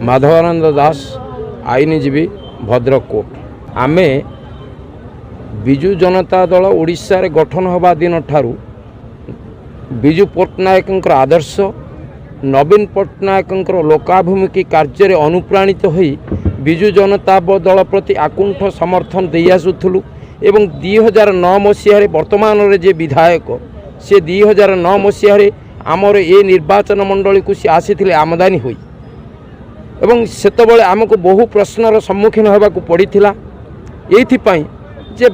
माधवानंद दास आईनजीवी Bhadrak court आमे विजु जनता दल ओडिशा रे गठन होबा दिन ठारू विजु पट्टनायक आदर्श नवीन पट्टनायक लोकाभिमुखी कार्य रे अनुप्राणित होई विजु जनता दल प्रति आकुंठ समर्थन दे आसुथुलु एवं 2009 मसीह वर्तमान रे जे विधायक से 2009 मसीह आमर ए निर्वाचन मंडली को सी आसी आमदानी होई एवं सेतबेले आमको बहु प्रश्नर सम्मुखीन होबाकू पड़ीथिला एइथिपाई जे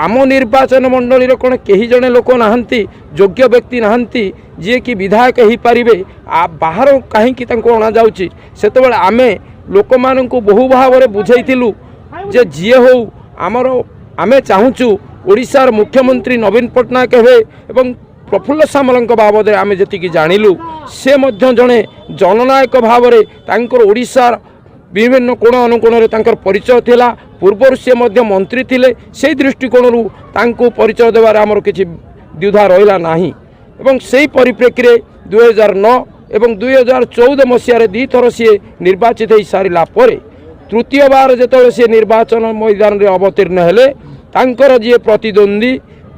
आम निर्वाचन मंडली रे कोन केही जणे लोक नाहंती योग्य व्यक्ति नाहंती जे कि विधायक ही पारिबे आ बाहर काहे कि तांको अणा जाउची सेतबेले आमे लोक माननकू बहु भाव रे बुझाइथिलु जे जिए हो आमर आमे चाहूचु ओडिशार मुख्यमंत्री नवीन पट्टनायक हेबे एवं प्रफुल्ल सामल बाबद आमे जतिकी जानिलु से मध्य जणे जननायक भाव रे तांकर ओडिशार विभिन्न कोण अनुकोण रे तांकर परिचय थिला पूर्वर से मध्य मंत्री थिले से दृष्टिकोण तांको परिचय देवार आमर किछि द्विधा रहिला नाही एवं सेही परिप्रेक्षी रे 2009 एवं 2014 मसीह दी थर सी निर्वाचित हो सारा पर तृतीय बार जो सी निर्वाचन मैदान रे अवतीर्ण हेले तांकर जी प्रतिद्वंदी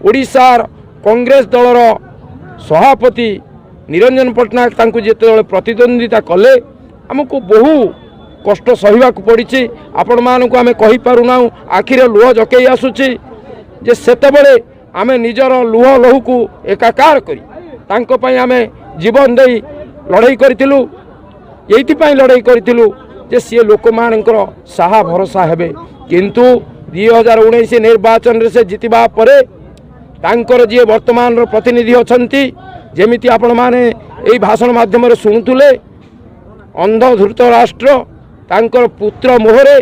ओडिशार कांग्रेस दलर सभापति निरंजन पट्टनायक तांको जेते प्रतिद्वंदिता कले आमको बहु कष्ट सहिबाक पड़ी आपण मानक आमे कहि पारुना आखिरे लुह जकई आसुची जे सेतेबेले आमे निजर लुह लहू को एकाकार करी तांको पई आमे जीवन देई लड़ाई करितिलु एइथिपाई लड़ाई करितिलु जे सी लोक मानकर साहा भरोसा हेबे किंतु 2019 निर्वाचन रे से जितिबा परे तांकर जी वर्तमान रो प्रतिनिधि अछंती जेमिति आपण माने एई भाषण माध्यम रे सुनुतुले अंध धृतराष्ट्र तांकर पुत्र मोहरे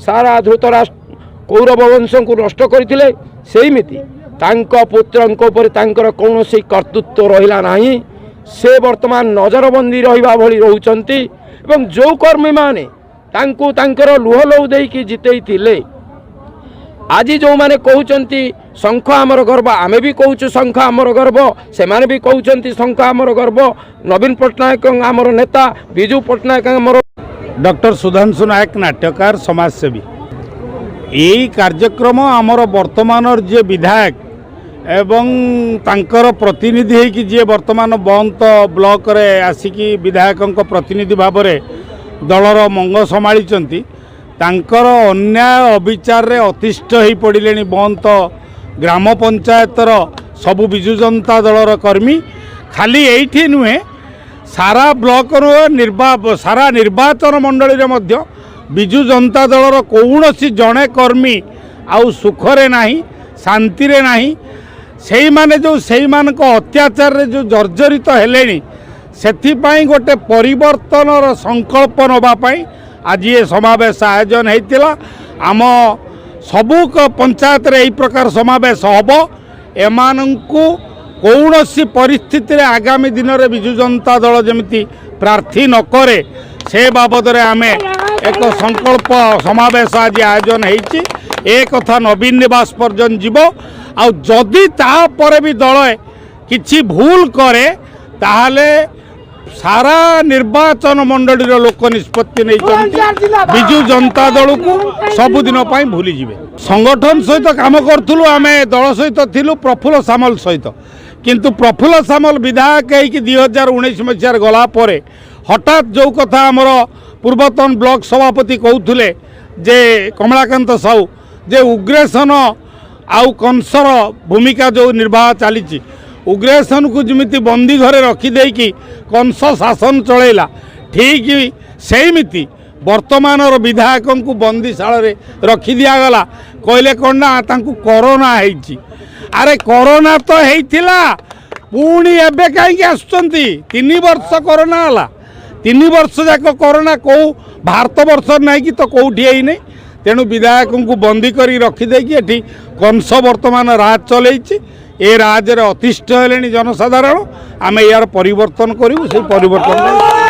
सारा धृतराष्ट्र कौरव वंश को नष्ट करथिले सेमिति तांको पुत्रंक उपर तांकर कौनसी कर्तृत्व रहिला नाही से वर्तमान नजरबंदी रहिबा भली रहउचंती एवं जो कर्मी माने तांको तांकर लुह लहू देकी जितेइथिले आज जो माने कहउचंती शंख आमर गर्व आमे भी कहउछु शंख आमर गर्व से माने भी कहउचंती शंख आमर गर्व नवीन पट्टनायक आमर नेता विजु पट्टनायक आमर डॉक्टर सुधांशु नायक नाट्यकार समाजसेवी यही कार्यक्रम आमर वर्तमान जे विधायक एवं तांकर प्रतिनिधि है कि जे वर्तमान बंत ब्लॉक रे आसिकी विधायक प्रतिनिधि भाव में दलर मंग संभाली तांकर अन्याय अविचार रे अतिष्ठ हो पड़े बंत ग्राम पंचायतर सबु विजु जनता दलर कर्मी खाली एठी नुहे सारा ब्लॉक सारा निर्वाचन मंडली रे मध्य विजु जनता दलर कौनसी जड़े कर्मी आउ सुखरे नाही शांति रे नाही सेई माने जो सेई मान को अत्याचार रे जो जर्जरित हेलेनी सेथिपाई गोटे परिवर्तन संकल्प नबा पाई आज ये समावेश आयोजन हेतिला आम सबु पंचायत रे एई प्रकार समावेश हबो एमानंकु कौनसी परिस्थिति रे आगामी दिन रे विजु जनता दल जेमिति प्रार्थी न करे से बाबद रे आमे एक संकल्प समावेश आज आयोजन हेछि ए कथा नवीन निवास पर्यंत जीवो आ जदि तापर भी दल किछि भूल करे ताहले सारा निर्वाचन मंडली लोक निष्पत्ति नहीं विजु जनता दल को सबुदिन भूली जिवे संगठन सहित काम करूँ आम दल सहित थिलु प्रफुल्ल सामल सहित किंतु प्रफुल्ल सामल विधायक है कि 2019 मसीह गला परे हठात जो कथा आमर पूर्वतन ब्लॉक सभापति कहते जे कमलाकांत साहू जे उग्रेसन आउ कंसर भूमिका जो निर्वाह चली उग्रेसन को जमीती बंदी घरे रखिदे कि कंस शासन चलेला ठीक सेमिति वर्तमान विधायक को बंदीशाल रखी दिगला कहले कौन ना तांकु कोरोना है अरे कोरोना तो होता पुणी एबे कहीं आसुचंती 3 वर्ष कोरोना हला 3 वर्ष जाक कोरोना कौ भारत वर्ष नहीं कि तो कौटी ही नहीं तेणु विधायक को बंदी कर रखिदे कि कंस वर्तमान राज चलई ए राज अतिष्ठ हेले जनसाधारण आम यार परिवर्तन करूँ से परिवर्तन